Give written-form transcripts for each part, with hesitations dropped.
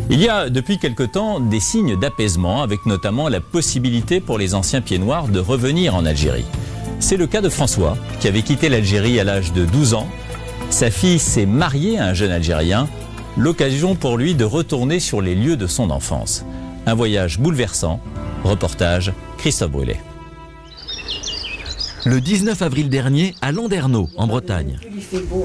Il y a depuis quelque temps des signes d'apaisement, avec notamment la possibilité pour les anciens pieds noirs de revenir en Algérie. C'est le cas de François, qui avait quitté l'Algérie à l'âge de 12 ans. Sa fille s'est mariée à un jeune Algérien, l'occasion pour lui de retourner sur les lieux de son enfance. Un voyage bouleversant. Reportage Christophe Brûlé. Le 19 avril dernier, à Landerneau, en Bretagne.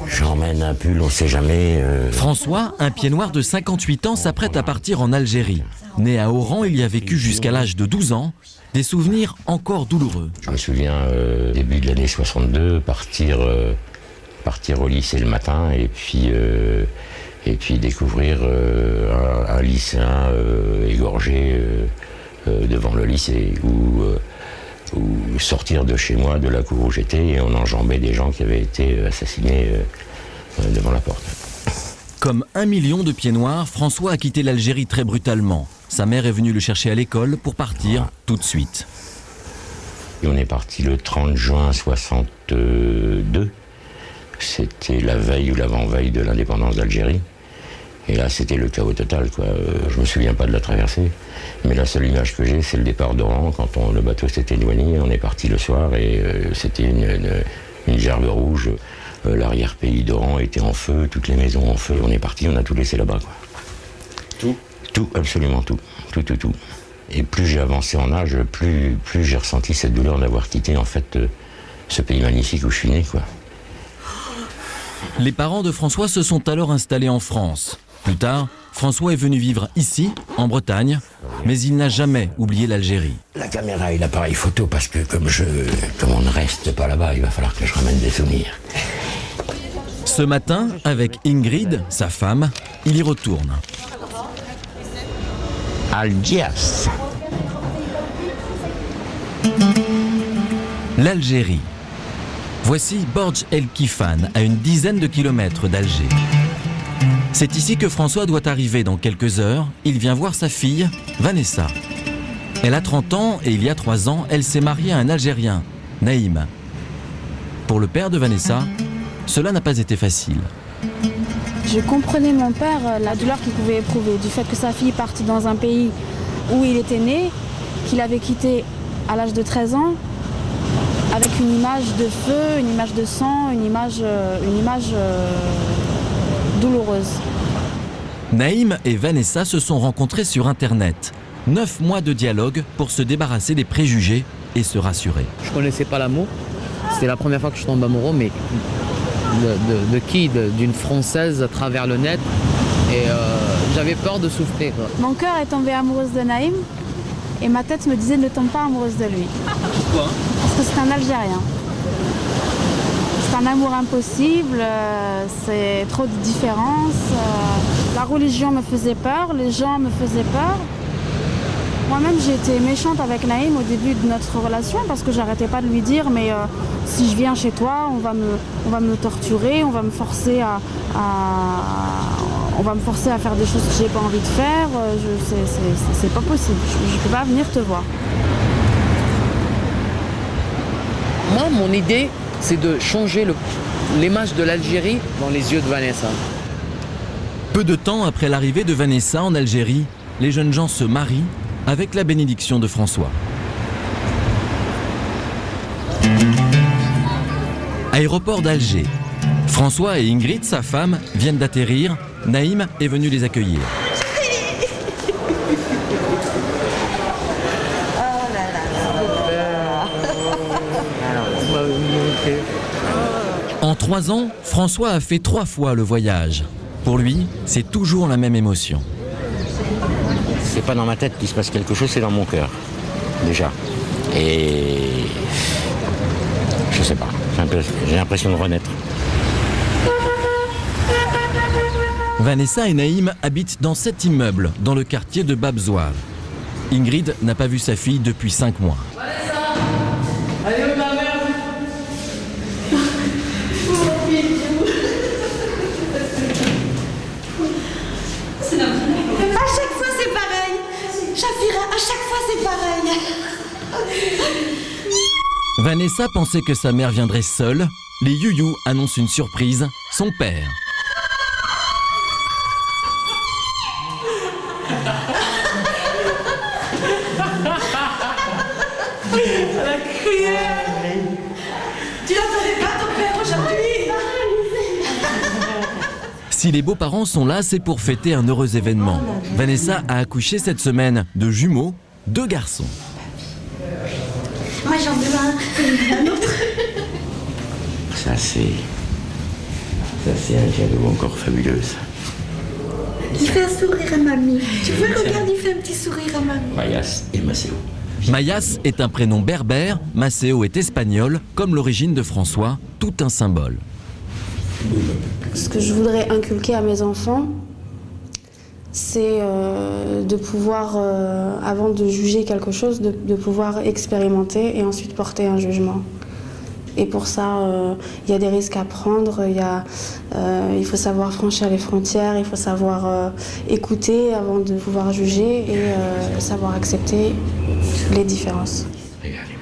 J'emmène un pull, on sait jamais. François, un pied noir de 58 ans, s'apprête à partir en Algérie. Né à Oran, il y a vécu jusqu'à l'âge de 12 ans. Des souvenirs encore douloureux. Je me souviens, début de l'année 62, partir au lycée le matin et puis découvrir un lycéen égorgé devant le lycée, ou sortir de chez moi, de la cour où j'étais, et on enjambait des gens qui avaient été assassinés devant la porte. Comme 1 million de pieds noirs, François a quitté l'Algérie très brutalement. Sa mère est venue le chercher à l'école pour partir tout de suite. Et on est parti le 30 juin 62. C'était la veille ou l'avant-veille de l'indépendance d'Algérie. Et là, c'était le chaos total, quoi. Je me souviens pas de la traversée, mais la seule image que j'ai, c'est le départ d'Oran. Quand le bateau s'est éloigné, on est parti le soir et c'était une gerbe rouge. L'arrière-pays d'Oran était en feu, toutes les maisons en feu. On est parti, on a tout laissé là-bas, quoi. Tout ? Tout, absolument tout. Tout. Et plus j'ai avancé en âge, plus j'ai ressenti cette douleur d'avoir quitté, en fait, ce pays magnifique où je suis né, quoi. Les parents de François se sont alors installés en France. Plus tard, François est venu vivre ici, en Bretagne, mais il n'a jamais oublié l'Algérie. La caméra et l'appareil photo, parce que comme on ne reste pas là-bas, il va falloir que je ramène des souvenirs. Ce matin, avec Ingrid, sa femme, il y retourne. Algiers. L'Algérie. Voici Borj El Kifane, à une dizaine de kilomètres d'Alger. C'est ici que François doit arriver dans quelques heures. Il vient voir sa fille, Vanessa. Elle a 30 ans et il y a 3 ans, elle s'est mariée à un Algérien, Naïm. Pour le père de Vanessa, cela n'a pas été facile. Je comprenais mon père, la douleur qu'il pouvait éprouver du fait que sa fille parte dans un pays où il était né, qu'il avait quitté à l'âge de 13 ans, avec une image de feu, une image de sang, une image douloureuse. Naïm et Vanessa se sont rencontrés sur Internet. 9 mois de dialogue pour se débarrasser des préjugés et se rassurer. Je connaissais pas l'amour. C'était la première fois que je tombe amoureux, mais d'une Française à travers le net. Et j'avais peur de souffrir. Mon cœur est tombé amoureuse de Naïm et ma tête me disait ne tombe pas amoureuse de lui. Pourquoi ? Parce que c'est un Algérien. C'est un amour impossible, c'est trop de différences. La religion me faisait peur, les gens me faisaient peur. Moi-même, j'ai été méchante avec Naïm au début de notre relation parce que j'arrêtais pas de lui dire mais si je viens chez toi, on va me torturer, on va me forcer à faire des choses que j'ai pas envie de faire. C'est pas possible. Je peux pas venir te voir. Moi, mon idée, c'est de changer l'image de l'Algérie dans les yeux de Vanessa. Peu de temps après l'arrivée de Vanessa en Algérie, les jeunes gens se marient avec la bénédiction de François. Aéroport d'Alger. François et Ingrid, sa femme, viennent d'atterrir. Naïm est venu les accueillir. En 3 ans, François a fait 3 fois le voyage. Pour lui, c'est toujours la même émotion. C'est pas dans ma tête qu'il se passe quelque chose, c'est dans mon cœur, déjà. Et je sais pas, j'ai l'impression de renaître. Vanessa et Naïm habitent dans cet immeuble, dans le quartier de Babzouar. Ingrid n'a pas vu sa fille depuis 5 mois. Vanessa pensait que sa mère viendrait seule. Les Youyou annoncent une surprise, son père. Si les beaux-parents sont là, c'est pour fêter un heureux événement. Vanessa a accouché cette semaine de jumeaux, 2 garçons. Moi j'en veux un autre. Ça c'est un cadeau encore fabuleux, ça. Il fait un sourire à mamie. Tu vois, regarde, il fait un petit sourire à mamie. Mayas et Maceo. Mayas est un prénom berbère, Maceo est espagnol, comme l'origine de François, tout un symbole. Ce que je voudrais inculquer à mes enfants, c'est de pouvoir, avant de juger quelque chose, de pouvoir expérimenter et ensuite porter un jugement. Et pour ça, il y a des risques à prendre, il faut savoir franchir les frontières, il faut savoir écouter avant de pouvoir juger et savoir accepter les différences. Regardez.